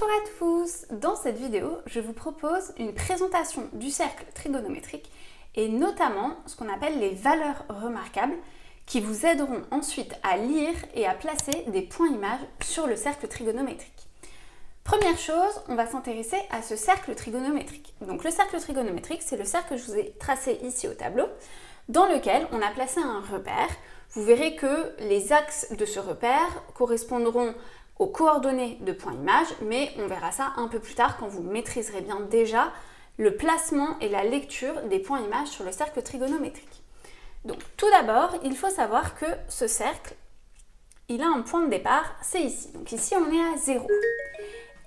Bonjour à tous! Dans cette vidéo, je vous propose une présentation du cercle trigonométrique et notamment ce qu'on appelle les valeurs remarquables qui vous aideront ensuite à lire et à placer des points images sur le cercle trigonométrique. Première chose, on va s'intéresser à ce cercle trigonométrique. Donc le cercle trigonométrique, c'est le cercle que je vous ai tracé ici au tableau, dans lequel on a placé un repère. Vous verrez que les axes de ce repère correspondront aux coordonnées de points images, mais on verra ça un peu plus tard quand vous maîtriserez bien déjà le placement et la lecture des points images sur le cercle trigonométrique. Donc tout d'abord, il faut savoir que ce cercle, il a un point de départ, c'est ici. Donc ici, on est à 0.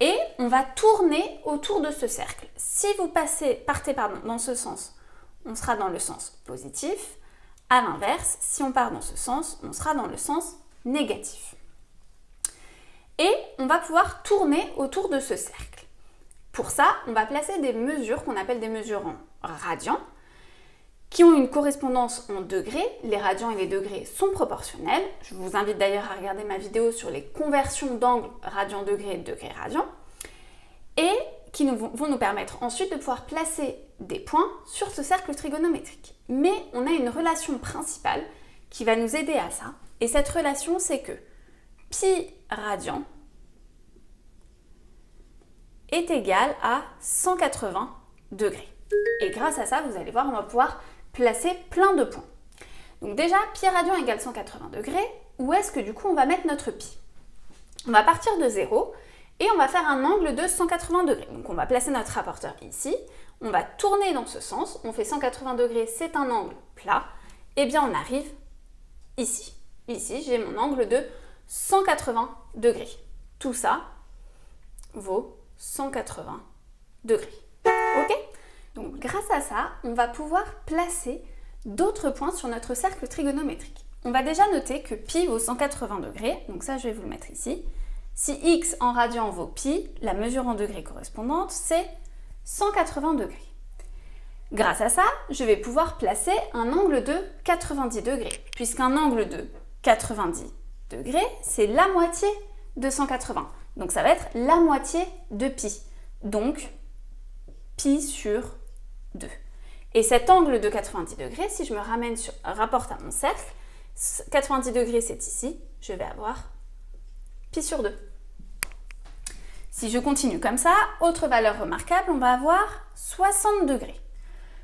Et on va tourner autour de ce cercle. Si vous partez dans ce sens, on sera dans le sens positif. À l'inverse, si on part dans ce sens, on sera dans le sens négatif. Et on va pouvoir tourner autour de ce cercle. Pour ça, on va placer des mesures qu'on appelle des mesures en radians, qui ont une correspondance en degrés. Les radians et les degrés sont proportionnels. Je vous invite d'ailleurs à regarder ma vidéo sur les conversions d'angles radian-degré, degré-radian, et qui vont nous permettre ensuite de pouvoir placer des points sur ce cercle trigonométrique. Mais on a une relation principale qui va nous aider à ça, et cette relation, c'est que pi radian est égal à 180 degrés. Et grâce à ça, vous allez voir, on va pouvoir placer plein de points. Donc déjà, pi radian égale 180 degrés. Où est-ce que du coup on va mettre notre pi? On va partir de 0 et on va faire un angle de 180 degrés. Donc on va placer notre rapporteur ici. On va tourner dans ce sens. On fait 180 degrés, c'est un angle plat. Et bien on arrive ici. Ici, j'ai mon angle de 180 degrés. Tout ça vaut 180 degrés. Ok? Donc grâce à ça, on va pouvoir placer d'autres points sur notre cercle trigonométrique. On va déjà noter que pi vaut 180 degrés, donc ça je vais vous le mettre ici. Si x en radian vaut pi, la mesure en degrés correspondante c'est 180 degrés. Grâce à ça, je vais pouvoir placer un angle de 90 degrés, puisqu'un angle de 90 degrés, c'est la moitié de 180. Donc ça va être la moitié de pi. Donc pi sur 2. Et cet angle de 90 degrés, si je me rapporte à mon cercle, 90 degrés c'est ici, je vais avoir pi sur 2. Si je continue comme ça, autre valeur remarquable, on va avoir 60 degrés.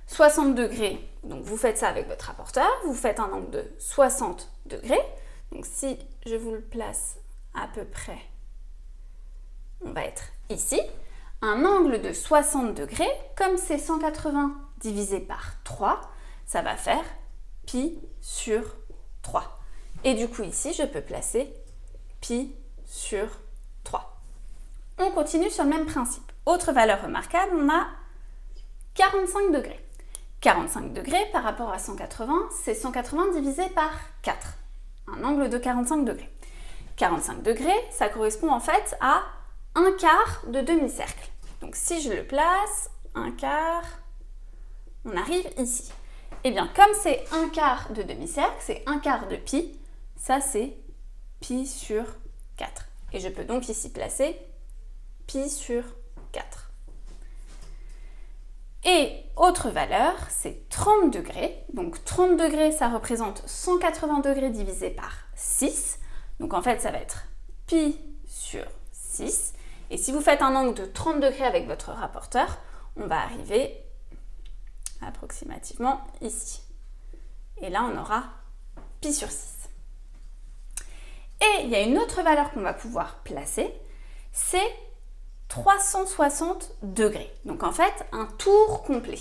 60 degrés, donc vous faites ça avec votre rapporteur, vous faites un angle de 60 degrés. Donc si je vous le place à peu près, on va être ici. Un angle de 60 degrés, comme c'est 180 divisé par 3, ça va faire pi sur 3. Et du coup ici, je peux placer pi sur 3. On continue sur le même principe. Autre valeur remarquable, on a 45 degrés. 45 degrés par rapport à 180, c'est 180 divisé par 4. Un angle de 45 degrés. 45 degrés, ça correspond en fait à un quart de demi-cercle. Donc si je le place, un quart, on arrive ici. Et bien comme c'est un quart de demi-cercle, c'est un quart de pi, ça c'est pi sur 4. Et je peux donc ici placer pi sur 4. Et autre valeur, c'est 30 degrés. Donc 30 degrés, ça représente 180 degrés divisé par 6. Donc en fait, ça va être pi sur 6. Et si vous faites un angle de 30 degrés avec votre rapporteur, on va arriver approximativement ici. Et là, on aura pi sur 6. Et il y a une autre valeur qu'on va pouvoir placer, c'est 360 degrés. Donc en fait, un tour complet.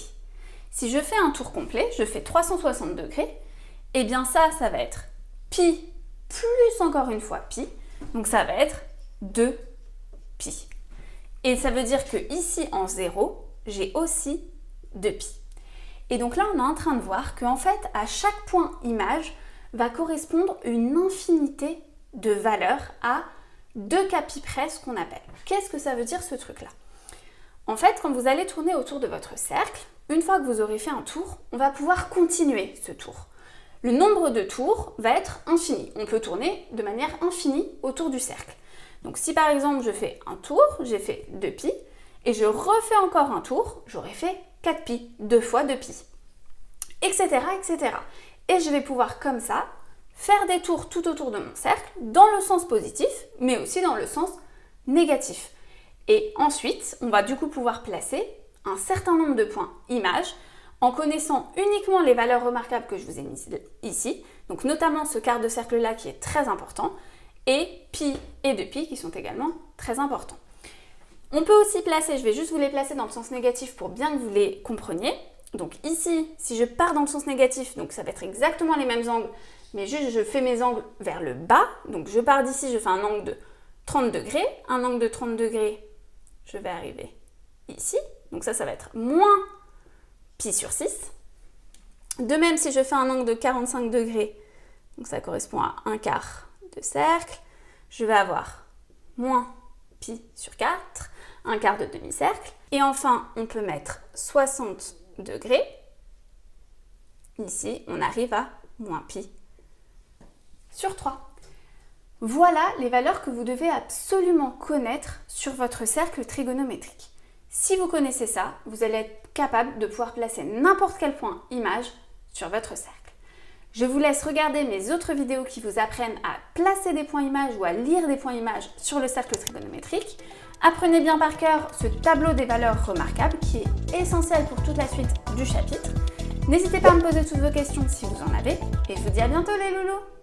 Si je fais un tour complet, je fais 360 degrés, et bien ça va être pi plus encore une fois pi. Donc ça va être 2 pi. Et ça veut dire que ici en 0, j'ai aussi 2 pi. Et donc là, on est en train de voir qu'en fait, à chaque point image va correspondre une infinité de valeurs à 2 capi près, ce qu'on appelle. Qu'est-ce que ça veut dire ce truc-là? En fait, quand vous allez tourner autour de votre cercle, une fois que vous aurez fait un tour, on va pouvoir continuer ce tour. Le nombre de tours va être infini. On peut tourner de manière infinie autour du cercle. Donc si par exemple je fais un tour, j'ai fait 2π, et je refais encore un tour, j'aurais fait 4π, 2 fois 2π, etc., etc. Et je vais pouvoir comme ça faire des tours tout autour de mon cercle, dans le sens positif, mais aussi dans le sens négatif. Et ensuite, on va du coup pouvoir placer un certain nombre de points images en connaissant uniquement les valeurs remarquables que je vous ai mises ici, donc notamment ce quart de cercle là qui est très important, et pi et 2π qui sont également très importants. On peut aussi placer, je vais juste vous les placer dans le sens négatif pour bien que vous les compreniez. Donc ici, si je pars dans le sens négatif, donc ça va être exactement les mêmes angles, mais juste je fais mes angles vers le bas. Donc je pars d'ici, je fais un angle de 30 degrés. Un angle de 30 degrés, je vais arriver ici. Donc ça va être moins pi sur 6. De même, si je fais un angle de 45 degrés, donc ça correspond à un quart de cercle, je vais avoir moins pi sur 4, un quart de demi-cercle. Et enfin, on peut mettre 60 degrés. Ici, on arrive à moins pi sur 3. Voilà les valeurs que vous devez absolument connaître sur votre cercle trigonométrique. Si vous connaissez ça, vous allez être capable de pouvoir placer n'importe quel point image sur votre cercle. Je vous laisse regarder mes autres vidéos qui vous apprennent à placer des points images ou à lire des points images sur le cercle trigonométrique. Apprenez bien par cœur ce tableau des valeurs remarquables qui est essentiel pour toute la suite du chapitre. N'hésitez pas à me poser toutes vos questions si vous en avez et je vous dis à bientôt les loulous!